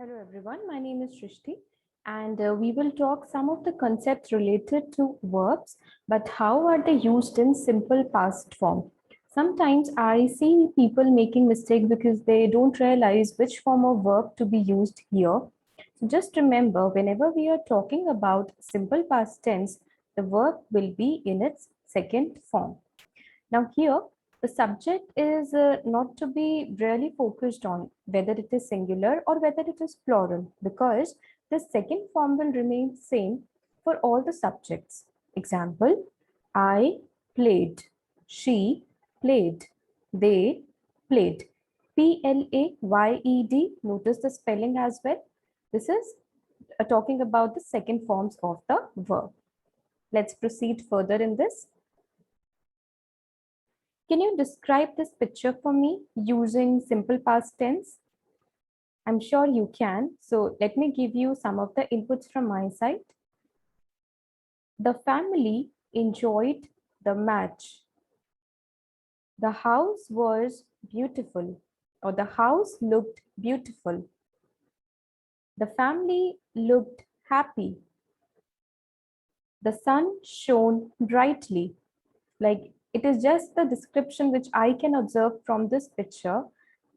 Hello everyone, my name is Shrishti and we will talk some of the concepts related to verbs, but how are they used in simple past form? Sometimes I see people making mistake because they don't realize which form of verb to be used here. So just remember, whenever we are talking about simple past tense, the verb will be in its second form. Now here, the subject is not to be really focused on whether it is singular or whether it is plural, because the second form will remain same for all the subjects. Example, I played, she played, they played. Played, notice the spelling as well. This is talking about the second forms of the verb. Let's proceed further in this. Can you describe this picture for me using simple past tense? I'm sure you can. So let me give you some of the inputs from my side. The family enjoyed the match. The house was beautiful, or the house looked beautiful. The family looked happy. The sun shone brightly. Like, it is just the description which I can observe from this picture.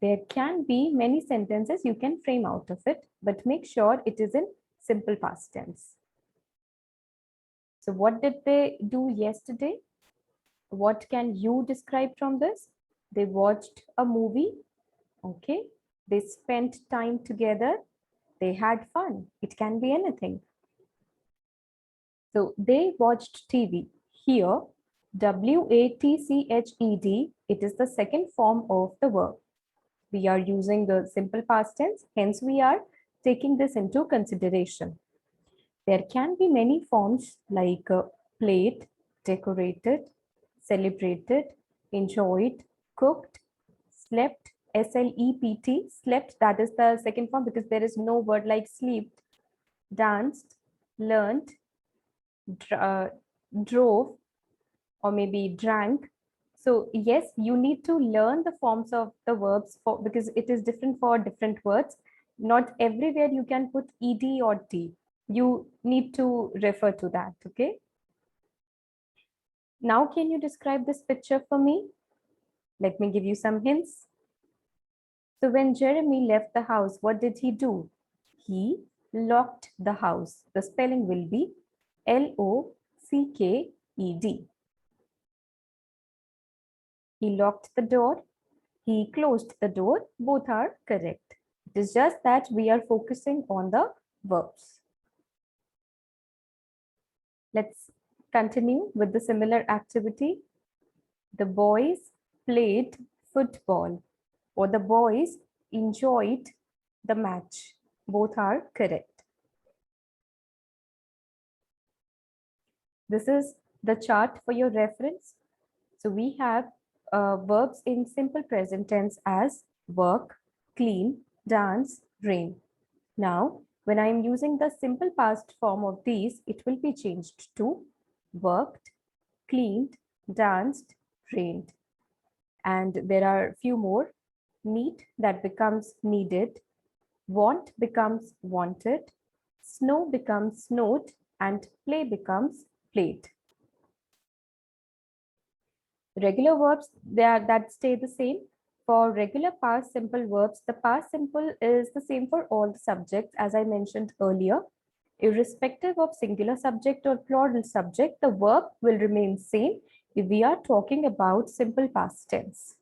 There can be many sentences you can frame out of it, but make sure it is in simple past tense. So what did they do yesterday? What can you describe from this? They watched a movie. Okay. They spent time together. They had fun. It can be anything. So they watched TV. Here, WATCHED, it is the second form of the verb. We are using the simple past tense, hence we are taking this into consideration. There can be many forms like played, decorated, celebrated, enjoyed, cooked, slept, SLEPT, slept, that is the second form because there is no word like slept, danced, learned, drove, or maybe drank. So yes, you need to learn the forms of the verbs because it is different for different words. Not everywhere you can put ed or t. You need to refer to that, okay? Now, can you describe this picture for me? Let me give you some hints. So when Jeremy left the house, what did he do? He locked the house. The spelling will be LOCKED. He locked the door. He closed the door. Both are correct. It is just that we are focusing on the verbs. Let's continue with the similar activity. The boys played football, or the boys enjoyed the match. Both are correct. This is the chart for your reference. So we have verbs in simple present tense as work, clean, dance, rain. Now, when I am using the simple past form of these, it will be changed to worked, cleaned, danced, rained. And there are few more. Need, that becomes needed. Want becomes wanted. Snow becomes snowed, and play becomes played. Regular verbs, that stay the same. For regular past simple verbs, the past simple is the same for all the subjects, as I mentioned earlier. Irrespective of singular subject or plural subject, the verb will remain same if we are talking about simple past tense.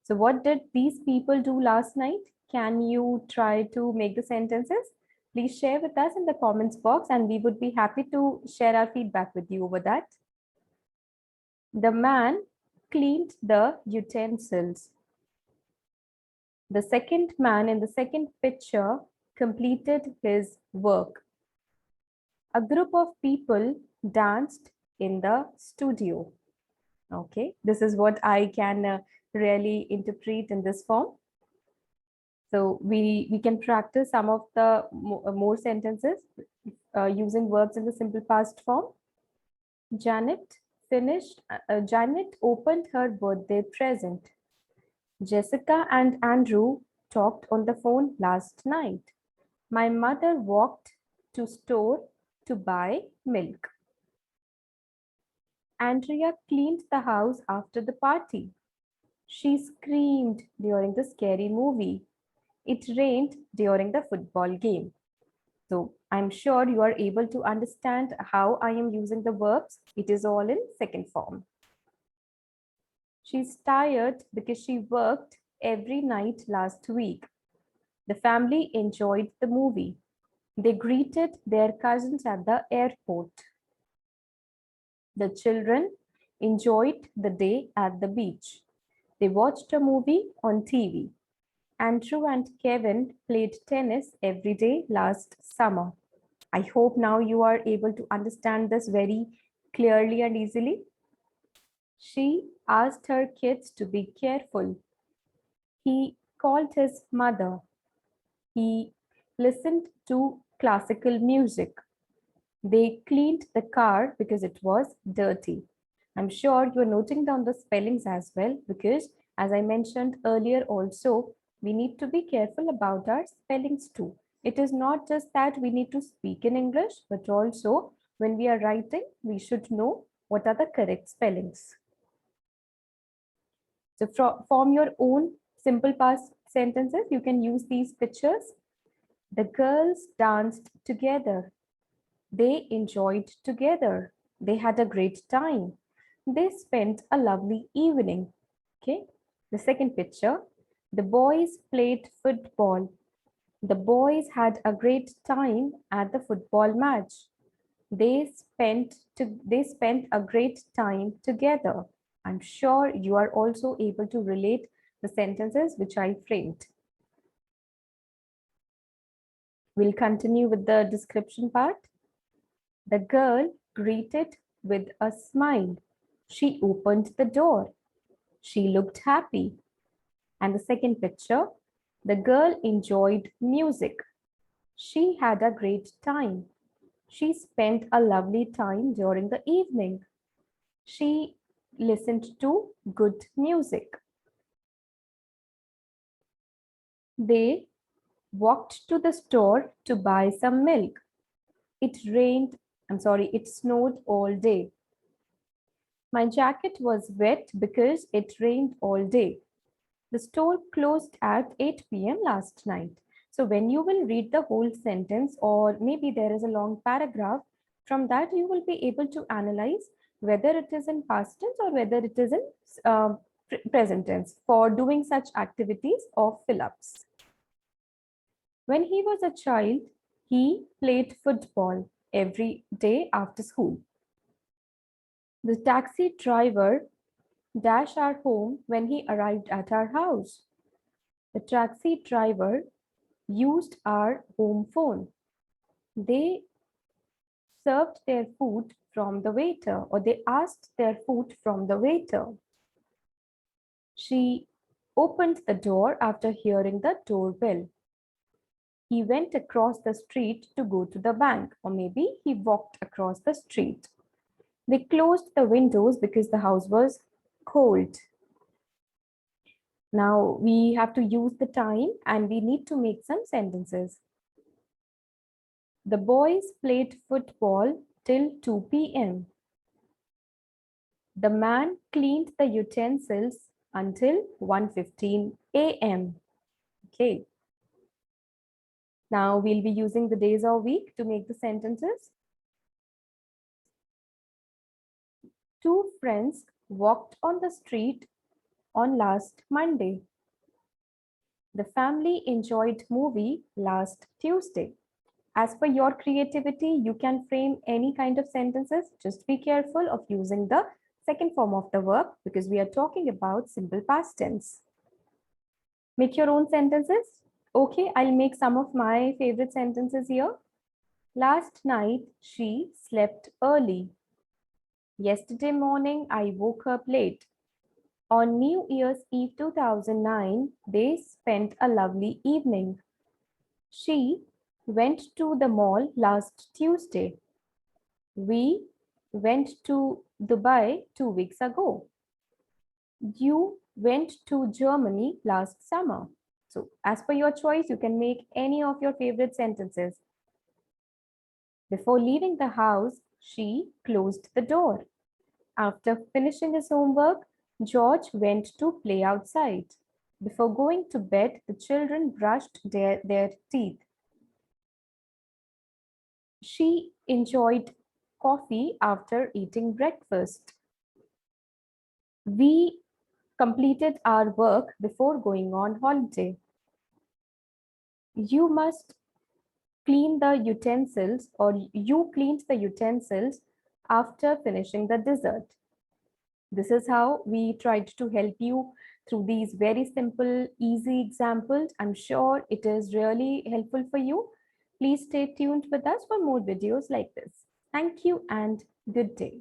So what did these people do last night? Can you try to make the sentences? Please share with us in the comments box and we would be happy to share our feedback with you over that. The man cleaned the utensils. The second man in the second picture completed his work. A group of people danced in the studio. Okay, this is what I can really interpret in this form. So we can practice some of the more sentences using verbs in the simple past form. Janet Janet opened her birthday present. Jessica and Andrew talked on the phone last night. My mother walked to store to buy milk. Andrea cleaned the house after the party. She screamed during the scary movie. It rained during the football game. So I'm sure you are able to understand how I am using the verbs. It is all in second form. She's tired because she worked every night last week. The family enjoyed the movie. They greeted their cousins at the airport. The children enjoyed the day at the beach. They watched a movie on TV. Andrew and Kevin played tennis every day last summer. I hope now you are able to understand this very clearly and easily. She asked her kids to be careful. He called his mother. He listened to classical music. They cleaned the car because it was dirty. I'm sure you're noting down the spellings as well because, as I mentioned earlier also, we need to be careful about our spellings too. It is not just that we need to speak in English, but also when we are writing, we should know what are the correct spellings. So form your own simple past sentences. You can use these pictures. The girls danced together. They enjoyed together. They had a great time. They spent a lovely evening. Okay. The second picture, the boys played football. The boys had a great time at the football match. They spent a great time together. I'm sure you are also able to relate the sentences which I framed. We'll continue with the description part. The girl greeted with a smile. She opened the door. She looked happy. And the second picture, the girl enjoyed music. She had a great time. She spent a lovely time during the evening. She listened to good music. They walked to the store to buy some milk. It snowed all day. My jacket was wet because it rained all day. The store closed at 8 p.m. last night. So when you will read the whole sentence, or maybe there is a long paragraph, from that you will be able to analyze whether it is in past tense or whether it is in present tense for doing such activities of fill-ups. When he was a child, he played football every day after school. The taxi driver dashed our home when he arrived at our house. The taxi driver used our home phone. They served their food from the waiter, or they asked their food from the waiter. She opened the door after hearing the doorbell. He went across the street to go to the bank, or maybe he walked across the street. They closed the windows because the house was cold. Now we have to use the time and we need to make some sentences. The boys played football till 2 p.m. The man cleaned the utensils until 1:15 a.m. Okay. Now we'll be using the days or week to make the sentences. Two friends walked on the street on last Monday. The family enjoyed movie last Tuesday. As per your creativity, you can frame any kind of sentences. Just be careful of using the second form of the verb because we are talking about simple past tense. Make your own sentences. Okay, I'll make some of my favorite sentences here. Last night, she slept early. Yesterday morning, I woke up late. On New Year's Eve 2009, they spent a lovely evening. She went to the mall last Tuesday. We went to Dubai 2 weeks ago. You went to Germany last summer. So as per your choice, you can make any of your favorite sentences. Before leaving the house, she closed the door. After finishing his homework, George went to play outside. Before going to bed, the children brushed their teeth. She enjoyed coffee after eating breakfast. We completed our work before going on holiday. You must clean the utensils, or you cleaned the utensils after finishing the dessert. This is how we tried to help you through these very simple, easy examples. I'm sure it is really helpful for you. Please stay tuned with us for more videos like this. Thank you and good day.